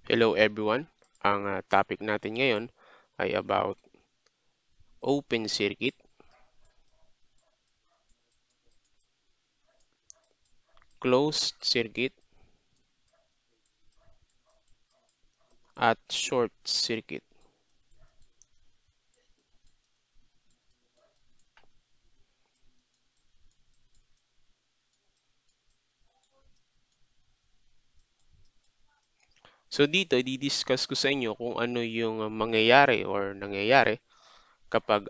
Hello everyone. Ang topic natin ngayon ay about open circuit, closed circuit, at short circuit. So dito, i-discuss ko sa inyo kung ano yung mangyayari or nangyayari kapag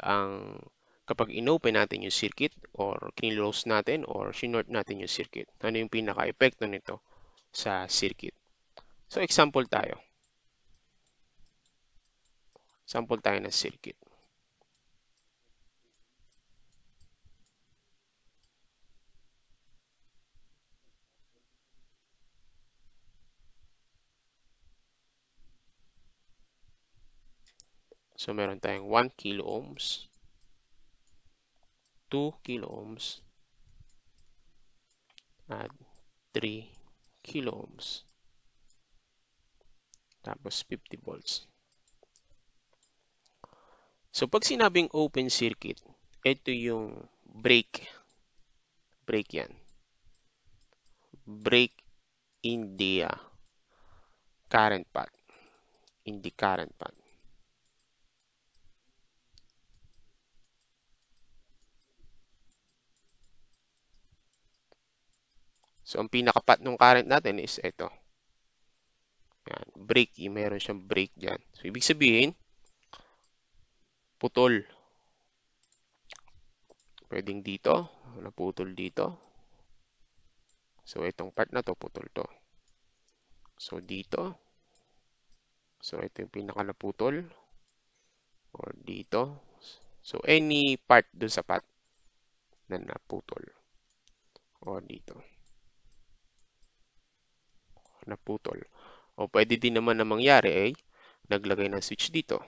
kapag inopen natin yung circuit or kinlose natin or shinort natin yung circuit. Ano yung pinaka-epekto nito sa circuit. So example tayo. Sample tayo ng circuit. So meron tayong 1 kilo ohms, 2 kilo ohms, at 3 kilo ohms. Tapos 50 volts. So pag sinabing open circuit, ito yung break. Break yan. Break in the current path. In the current path. So ang pinaka-path ng current natin is ito. Yan. Break. Meron siyang break dyan. So ibig sabihin, putol. Pwedeng dito. Naputol dito. So itong part na to, putol to. So dito. So ito yung pinaka-naputol. Or dito. So any part dun sa path na naputol. O dito. Naputol. O pwede din naman na mangyari ay naglagay ng switch dito.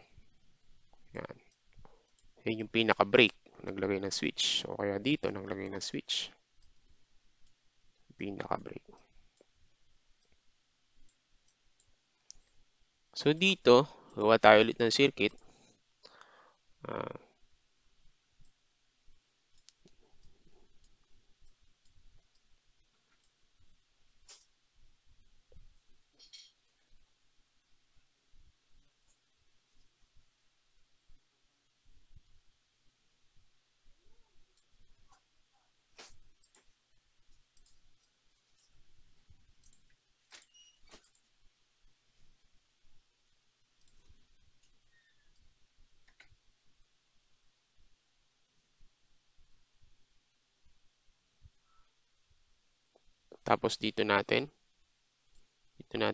Yan. Yan yung pinaka-break. Naglagay ng switch. O kaya dito naglagay ng switch. Pinaka-break. So dito, gawa tayo ulit ng circuit. Uh, tapos dito natin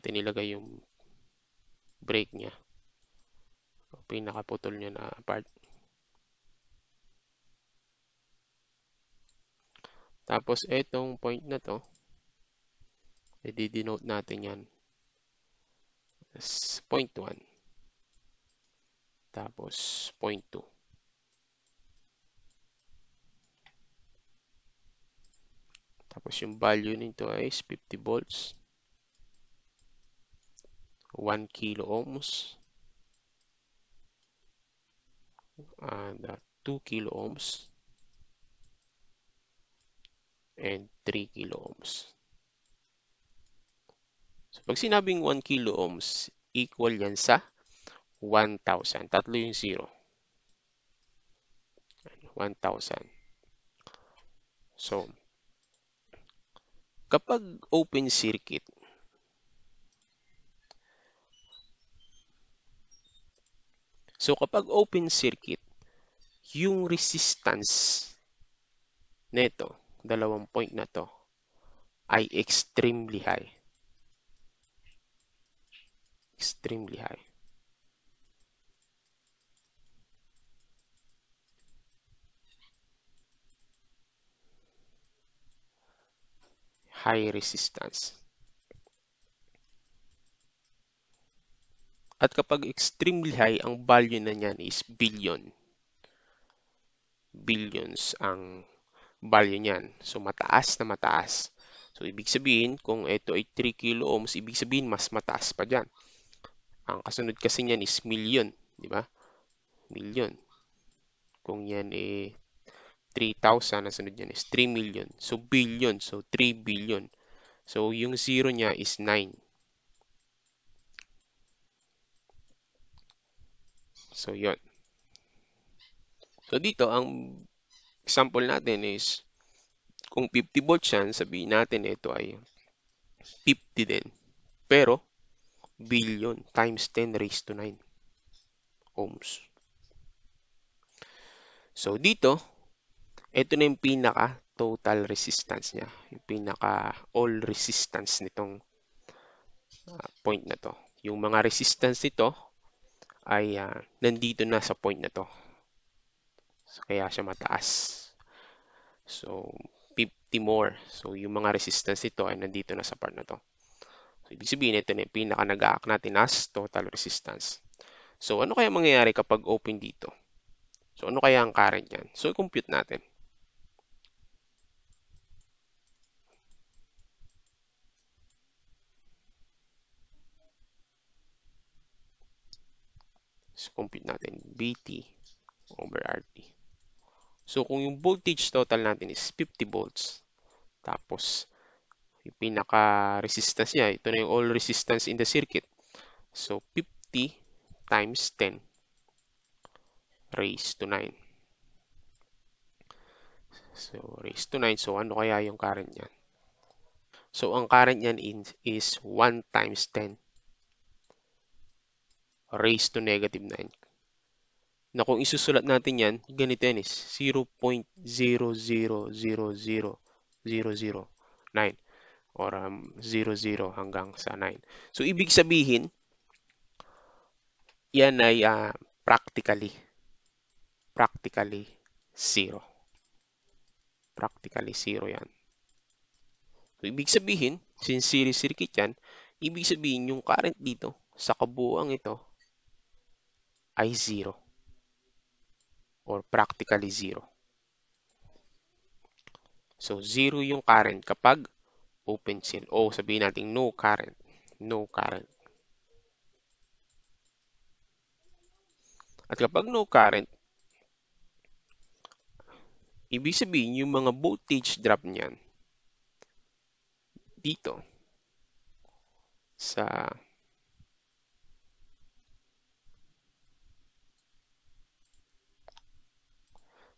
ilagay yung break niya. O pinakaputol niya na part. Tapos etong point na to, i-denote natin yan as point 1. Tapos point 2. Tapos yung value nito is 50 volts, 1 kilo ohms, and 2 kilo ohms, and 3 kilo ohms. So pag sinabing 1 kilo ohms, equal yan sa 1,000. Tatlo yung zero. 1,000. So, kapag open circuit, yung resistance nito, dalawang point na to, ay extremely high. Extremely high. High resistance. At kapag extremely high, ang value na niyan is billion. Billions ang value niyan. So, mataas na mataas. So, ibig sabihin, kung ito ay 3 kilo ohms, ibig sabihin, mas mataas pa dyan. Ang kasunod kasi niyan is million, di ba? Million. Kung yan 3,000, ang sunod niyan is 3 million. So billion, so 3 billion. So yung zero niya is 9. So yon. So dito, ang example natin is kung 50 volts yan, sabihin natin ito ay 50 din. Pero, billion times 10 raised to 9 ohms. So dito, ito na yung pinaka total resistance niya. Yung pinaka all resistance nitong point na to. Yung mga resistance nito ay nandito na sa point na to. So, kaya siya mataas. So, 50 more. So, yung mga resistance nito ay nandito na sa part na to. So, ibig sabihin, ito na yung pinaka nag-aak natin as total resistance. So, ano kaya mangyayari kapag open dito? So, ano kaya ang current yan? So, i-compute natin. So, compute natin VT over RT. So, kung yung voltage total natin is 50 volts, tapos yung pinaka-resistance niya, ito na yung all resistance in the circuit. So, 50 times 10 raised to 9. So, raised to 9. So, ano kaya yung current niyan? So, ang current niyan is 1 times 10 raised to negative 9. Na kung isusulat natin yan, ganito yan is 0.0000009 or 00 hanggang sa 9. So, ibig sabihin, yan ay practically 0. Practically 0 yan. So, ibig sabihin, since series circuit yan, ibig sabihin yung current dito sa kabuuan ito ay 0 or practically 0. So, 0 yung current kapag open cell o sabihin natin no current. No current. At kapag no current, ibig sabihin yung mga voltage drop niyan dito sa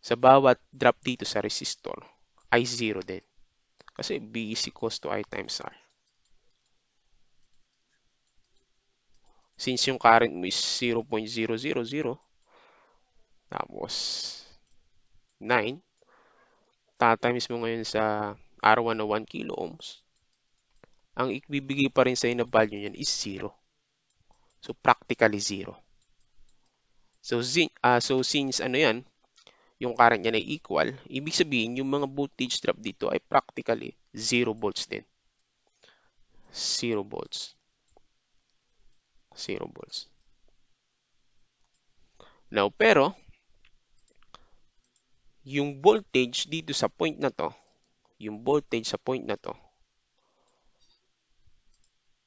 bawat drop dito sa resistor ay 0 din. Kasi B is equals to I times R. Since yung current mo is 0.000, tapos 9, tatimes mo ngayon sa R1 na 1 kilo ohms, ang ibibigay pa rin sa'yo na value niyan is 0. So, practically 0. So, since ano yan, yung current niya ay equal, ibig sabihin yung mga voltage drop dito ay practically 0 volts din. 0 volts. 0 volts. Now, pero, yung voltage dito sa point na to, yung voltage sa point na to,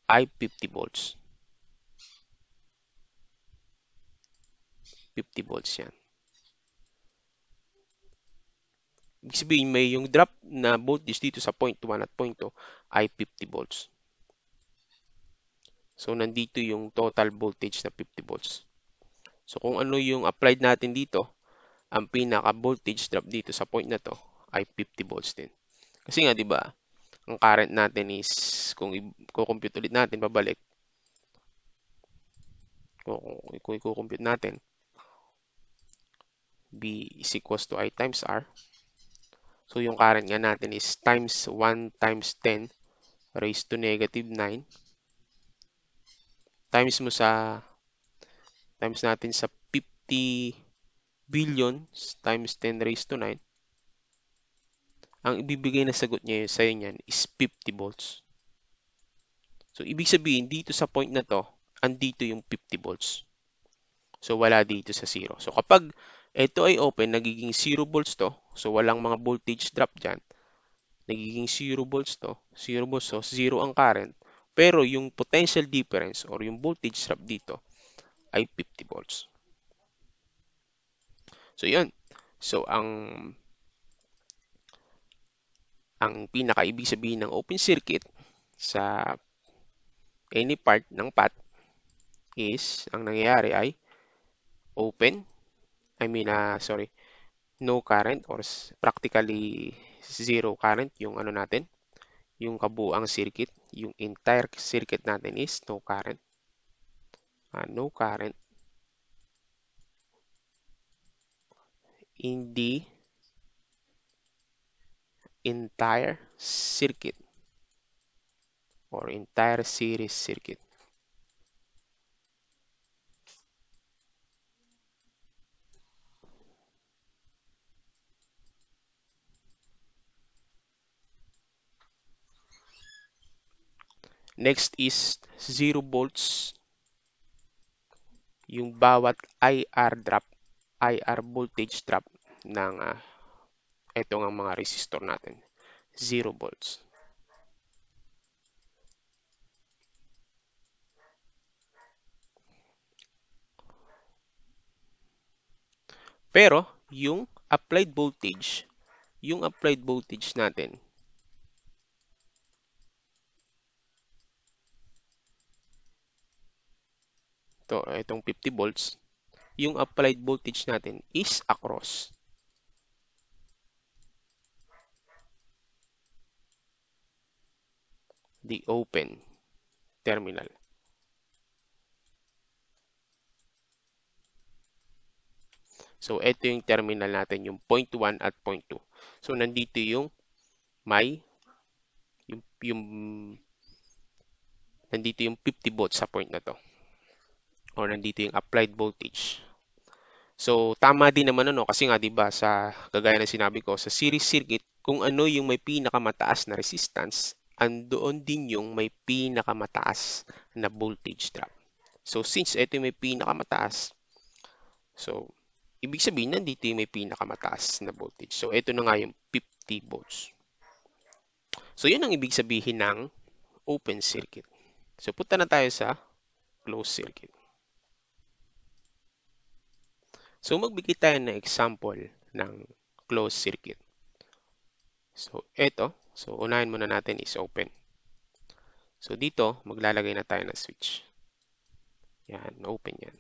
ay 50 volts. 50 volts yan. Ibig sabihin, may yung drop na voltage dito sa point 1 at point 2 ay 50 volts. So, nandito yung total voltage na 50 volts. So, kung ano yung applied natin dito, ang pinaka-voltage drop dito sa point na to ay 50 volts din. Kasi nga, di ba, ang current natin is, kung i-compute ulit natin, pabalik, kung i-compute natin, B is equals to I times R. So, yung current nga natin is times 1 times 10 raised to negative 9 times natin sa 50 billion times 10 raised to 9. Ang ibibigay na sagot niya sa'yo niyan is 50 volts. So, ibig sabihin, dito sa point na to, andito yung 50 volts. So, wala dito sa 0. So, kapag ito ay open, nagiging 0 volts to. So, walang mga voltage drop dyan. Nagiging 0 volts to. 0 volts to. 0 ang current. Pero yung potential difference or yung voltage drop dito ay 50 volts. So, yun. So, ang pinaka-ibig sabihin ng open circuit sa any part ng path is, ang nangyayari ay open, sorry, no current or practically zero current yung ano natin, yung kabuuang circuit, yung entire circuit natin is no current. No current in the entire circuit or entire series circuit. Next is 0 volts, yung bawat IR drop, IR voltage drop ng ito ang mga resistor natin. 0 volts. Pero yung applied voltage natin, itong 50 volts, yung applied voltage natin is across the open terminal. So, ito yung terminal natin, yung point 1 at point 2. So, nandito yung nandito yung 50 volts sa point na to. Or nandito yung applied voltage. So, tama din naman ano, kasi nga 'di ba sa kagaya ng sinabi ko sa series circuit, kung ano yung may pinakamataas na resistance, andoon din yung may pinakamataas na voltage drop. So, since ito yung may pinakamataas, so ibig sabihin nandito yung may pinakamataas na voltage. So, ito na nga yung 50 volts. So, yun ang ibig sabihin ng open circuit. So, punta na tayo sa closed circuit. So, magbigay tayo ng example ng closed circuit. So, ito. So, unahin muna natin is open. So, dito, maglalagay na tayo ng switch. Yan, open yan.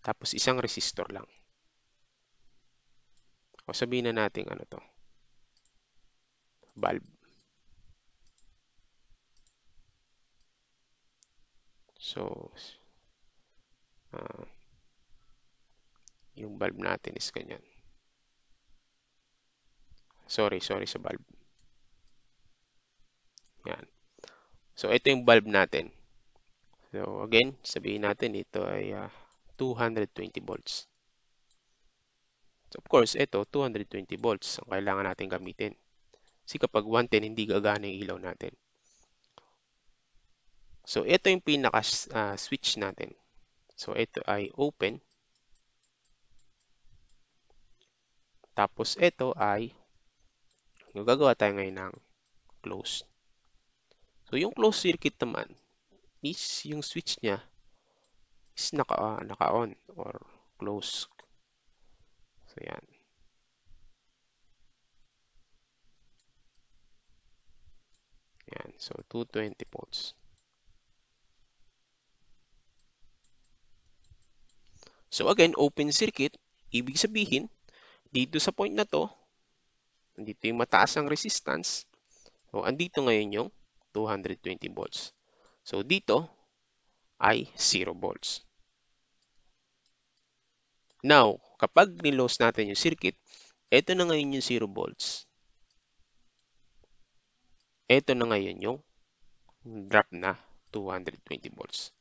Tapos, isang resistor lang. O sabihin na natin ano to. Bulb. So, yung bulb natin is ganyan. Sorry sa bulb. Yan. So, ito yung bulb natin. So, again, sabihin natin ito ay 220 volts. So, of course, ito 220 volts ang kailangan natin gamitin. Kasi kapag 110, hindi gagana yung ilaw natin. So, ito yung pinaka-switch natin. So, ito ay open. Tapos, ito ay gagawa tayo ngayon ng closed. So, yung closed circuit naman is yung switch niya is naka-on or close. So, yan. Yan. So, 220 volts. So, again, open circuit. Ibig sabihin, dito sa point na to, dito yung mataas ang resistance. So, andito ngayon yung 220 volts. So, dito ay 0 volts. Now, kapag nilos natin yung circuit, ito na ngayon yung 0 volts. Ito na ngayon yung drop na 220 volts.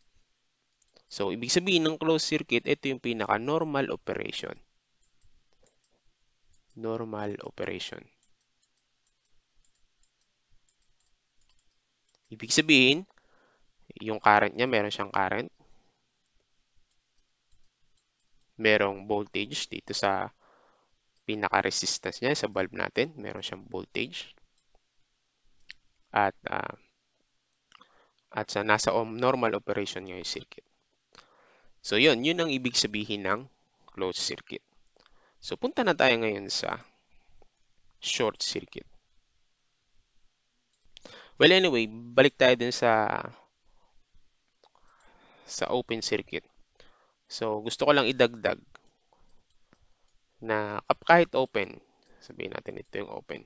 So, ibig sabihin ng closed circuit, ito yung pinaka-normal operation. Normal operation. Ibig sabihin, yung current niya, meron siyang current. Merong voltage dito sa pinaka-resistance niya, sa bulb natin. Meron siyang voltage. at sa nasa normal operation niya yung circuit. So yun ang ibig sabihin ng closed circuit. So punta na tayo ngayon sa short circuit. Well, anyway, balik tayo dun sa open circuit. So gusto ko lang idagdag na kahit open, sabihin natin ito yung open.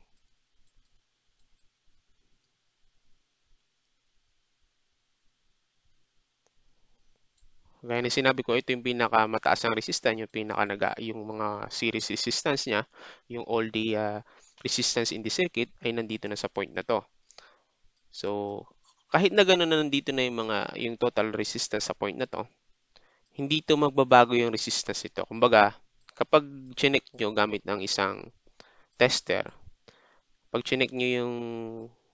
Gaya ng sinabi ko, ito yung pinakamataas ng resistance, yung mga series resistance niya, yung all the resistance in the circuit ay nandito na sa point na to. So, kahit na gano'n na nandito na yung total resistance sa point na to, hindi to magbabago yung resistance nito. Kumbaga, kapag chinek nyo gamit ng isang tester, pag chinek nyo yung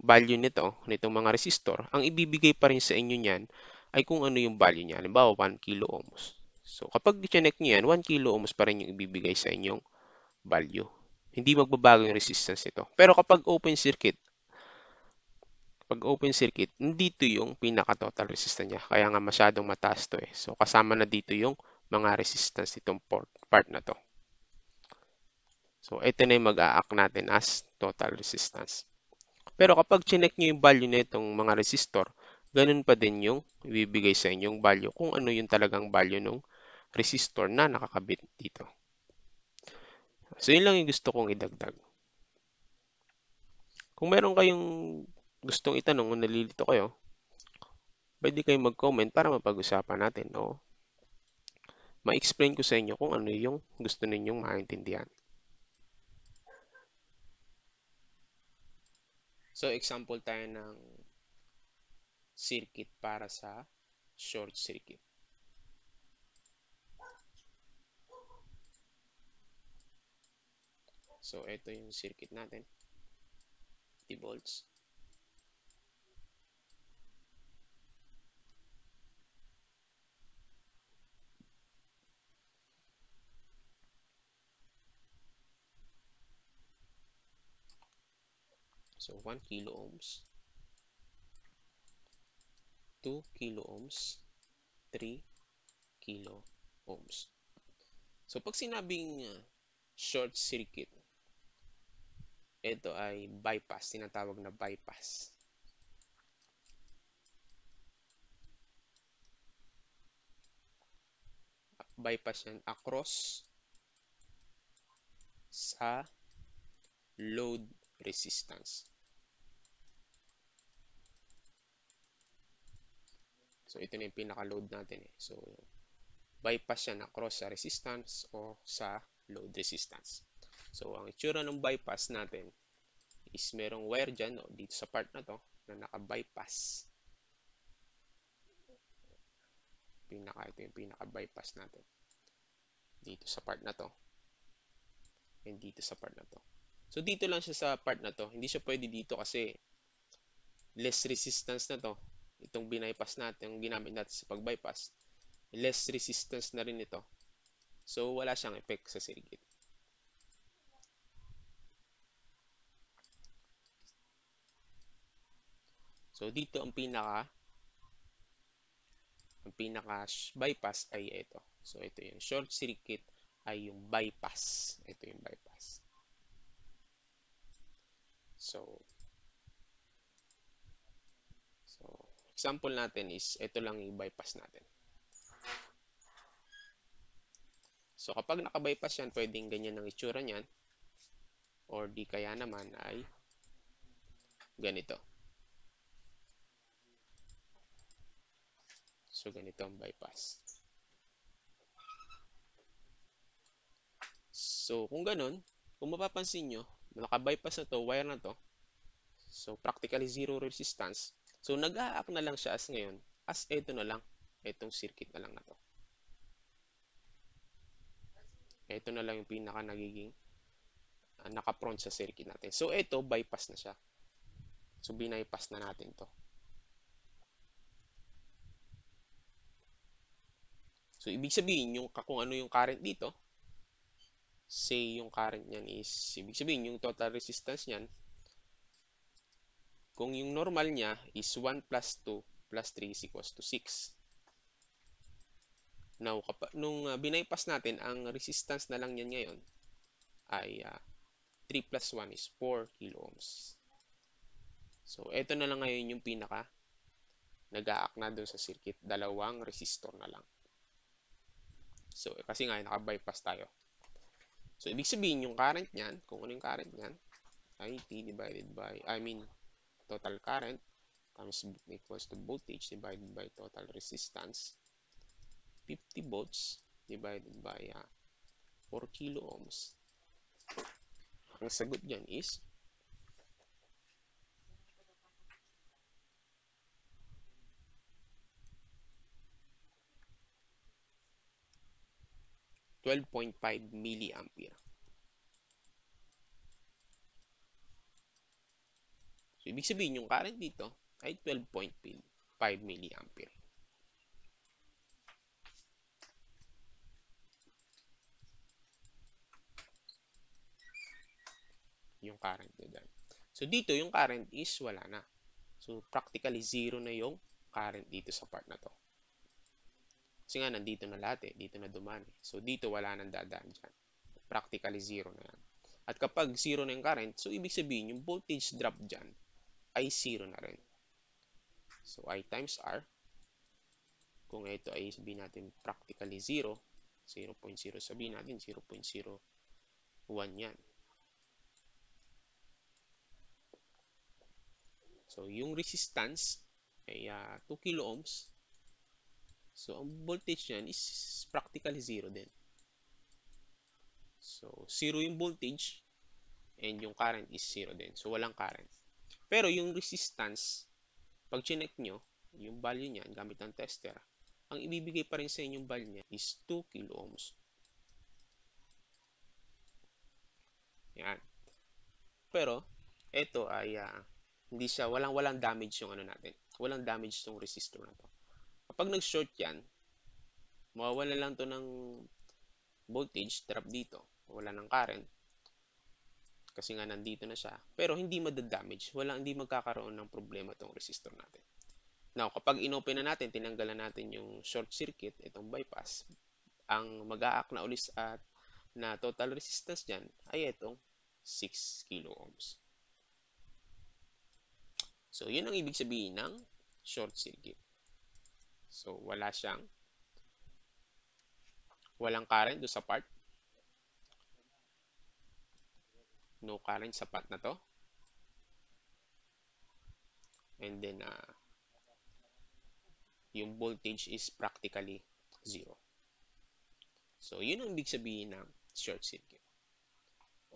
value nitong mga resistor, ang ibibigay pa rin sa inyo niyan ay kung ano yung value niya. Halimbawa, 1 kilo ohms. So, kapag chinek nyo yan, 1 kilo ohms pa rin yung ibibigay sa inyong value. Hindi magbabago yung resistance nito. Pero kapag open circuit, nandito yung pinaka-total resistance niya. Kaya nga masyadong mataas to eh. So, kasama na dito yung mga resistance nitong part na to. So, ito na yung mag-a-act natin as total resistance. Pero kapag chinek nyo yung value na itong mga resistor, ganun pa din yung ibibigay sa inyong value kung ano yung talagang value ng resistor na nakakabit dito. So, yun lang yung gusto kong idagdag. Kung meron kayong gustong itanong o nalilito kayo, pwede kayong mag-comment para mapag-usapan natin o ma-explain ko sa inyo kung ano yung gusto ninyong maintindihan. So, example tayo ng circuit para sa short circuit. So, ito yung circuit natin. 50 volts. So, 1 kilo ohms, 2 kilo ohms, 3 kilo ohms. So, pag sinabing short circuit, ito ay bypass, tinatawag na bypass. Bypass yan across sa load resistance. So, ito na yung pinaka-load natin eh. So, bypass yan across sa resistance o sa load resistance. So, ang itsura ng bypass natin is merong wire dyan, dito sa part na to, na naka-bypass. Ito yung pinaka-bypass natin. Dito sa part na to. And dito sa part na to. So, dito lang siya sa part na to. Hindi siya pwede dito kasi less resistance na to. Itong binypass natin, yung ginamit natin sa pag-bypass, less resistance na rin ito. So, wala siyang effect sa circuit. So, dito ang pinaka bypass ay ito. So, ito yung short circuit ay yung bypass. Ito yung bypass. So, example natin is ito lang yung bypass natin. So, kapag naka-bypass yan, pwedeng ganyan ang itsura niyan. Or di kaya naman ay ganito. So, ganito ang bypass. So, kung ganun, kung mapapansin nyo, naka-bypass na to, wire na to. So, practically zero resistance. So, nag-a-act na lang siya as ngayon, as ito na lang, itong circuit na lang na to. Ito na lang yung pinaka nagiging naka-front sa circuit natin. So, ito, bypass na siya. So, binypass na natin to. So, ibig sabihin, kung ano yung current dito, say yung current niyan is, ibig sabihin, yung total resistance niyan, kung yung normal niya is 1 plus 2 plus 3 is equals to 6. Now, nung binaypass natin, ang resistance na lang yan ngayon ay 3 plus 1 is 4 kilo ohms. So, ito na lang ngayon yung pinaka nag-a-act na dun sa circuit. Dalawang resistor na lang. So, kasi nga, naka-bypass tayo. So, ibig sabihin, yung current niyan, kung ano yung current niyan, IT divided by, total current times equals to voltage divided by total resistance. 50 volts divided by 4 kilo ohms. Ang sagot dyan is 12.5 milliampere. So, ibig sabihin yung current dito ay 12.5 milliampere. Yung current nyo dyan. So, dito yung current is wala na. So, practically zero na yung current dito sa part na to. Kasi nga, nandito na lahat eh. Dito na dumaan eh. So, dito wala nang dadaan dyan. Practically zero na yan. At kapag zero na yung current, so ibig sabihin yung voltage drop dyan ay zero na rin. So, I times R. Kung ito ay sabihin natin practically 0, 0.0 sabihin natin 0.01 yan. So, yung resistance ay 2 kilo ohms. So, ang voltage niyan is practically 0 din. So, 0 yung voltage and yung current is 0 din. So, walang current. Pero yung resistance, pag chinek nyo, yung value niyan gamit ng tester, ang ibibigay pa rin sa inyong value niya is 2 kilo ohms. Yan. Pero, ito ay hindi siya, walang damage yung ano natin. Walang damage yung resistor na to. Kapag nag-short yan, mawawala lang to ng voltage drop dito. Wala ng current. Kasi nga nandito na siya. Pero hindi madadamage. Hindi magkakaroon ng problema tong resistor natin. Now, kapag inopen na natin, tinanggalan natin yung short circuit, itong bypass, ang mag-a-act na ulit at na total resistance dyan ay itong 6 kilo ohms. So, yun ang ibig sabihin ng short circuit. So, walang current do sa part. No current sa part na to. And then, yung voltage is practically 0. So, yun ang ibig sabihin ng short circuit.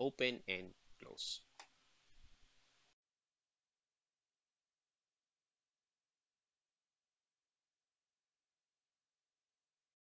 Open and close.